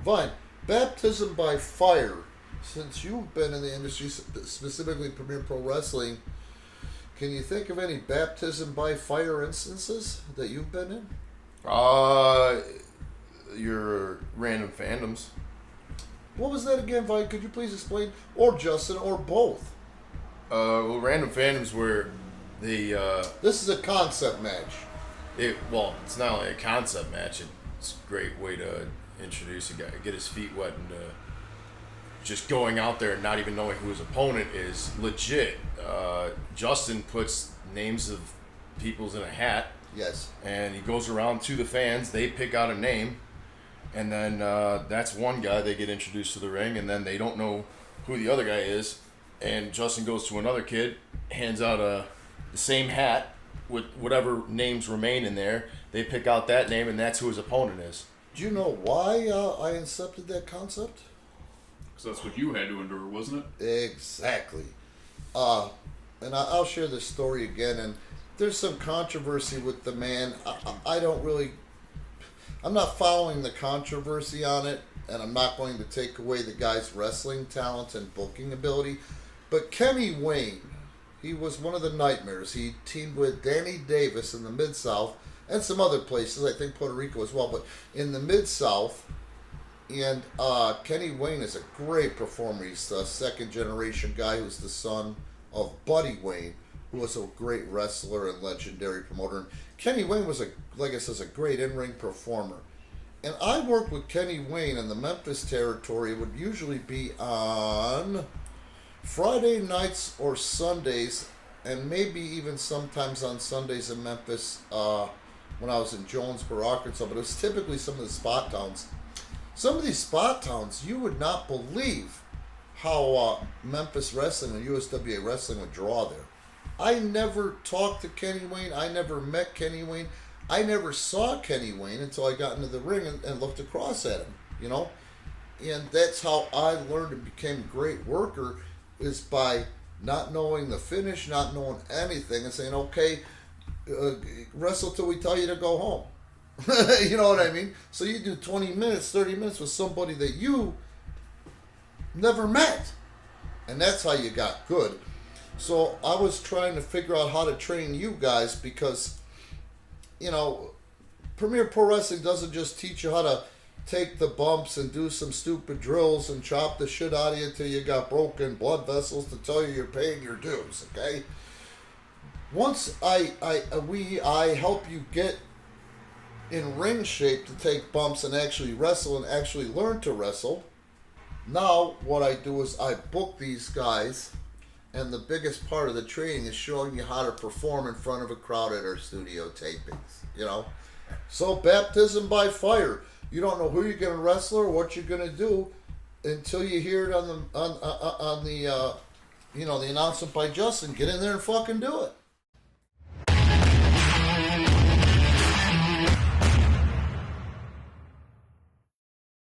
Vine, baptism by fire. Since you've been in the industry, specifically Premier Pro Wrestling, can you think of any baptism by fire instances that you've been in? Your random fandoms. What was that again, Vine? Could you please explain? Or Justin, or both? Well, random fandoms where the This is a concept match. it's not only a concept match. It's a great way to introduce a guy, get his feet wet, and just going out there and not even knowing who his opponent is legit. Justin puts names of people's in a hat. Yes. And he goes around to the fans. They pick out a name, and then that's one guy. They get introduced to the ring, and then they don't know who the other guy is. And Justin goes to another kid, hands out the same hat with whatever names remain in there. They pick out that name, and that's who his opponent is. Do you know why I accepted that concept? Because that's what you had to endure, wasn't it? Exactly. And I'll share this story again. And there's some controversy with the man. I don't really... I'm not following the controversy on it. And I'm not going to take away the guy's wrestling talent and booking ability. But Kenny Wayne, he was one of the Nightmares. He teamed with Danny Davis in the Mid-South and some other places, I think Puerto Rico as well. But in the Mid-South, and Kenny Wayne is a great performer. He's a second-generation guy who's the son of Buddy Wayne, who was a great wrestler and legendary promoter. And Kenny Wayne was, like I said, a great in-ring performer. And I worked with Kenny Wayne in the Memphis territory. It would usually be on Friday nights or Sundays, and maybe even sometimes on Sundays in Memphis when I was in Jonesboro, Arkansas. But it was typically some of the spot towns. Some of these spot towns, you would not believe how Memphis Wrestling and USWA Wrestling would draw there. I never talked to Kenny Wayne. I never met Kenny Wayne. I never saw Kenny Wayne until I got into the ring and looked across at him, you know? And that's how I learned and became a great worker, is by not knowing the finish, not knowing anything, and saying, okay, wrestle till we tell you to go home. You know what I mean? So you do 20 minutes, 30 minutes with somebody that you never met. And that's how you got good. So I was trying to figure out how to train you guys because, you know, Premier Pro Wrestling doesn't just teach you how to take the bumps and do some stupid drills and chop the shit out of you till you got broken blood vessels to tell you you're paying your dues, okay? Once I help you get in ring shape to take bumps and actually wrestle and actually learn to wrestle, now what I do is I book these guys, and the biggest part of the training is showing you how to perform in front of a crowd at our studio tapings, you know? So baptism by fire. You don't know who you're going to wrestle or what you're going to do until you hear it on the the announcement by Justin. Get in there and fucking do it.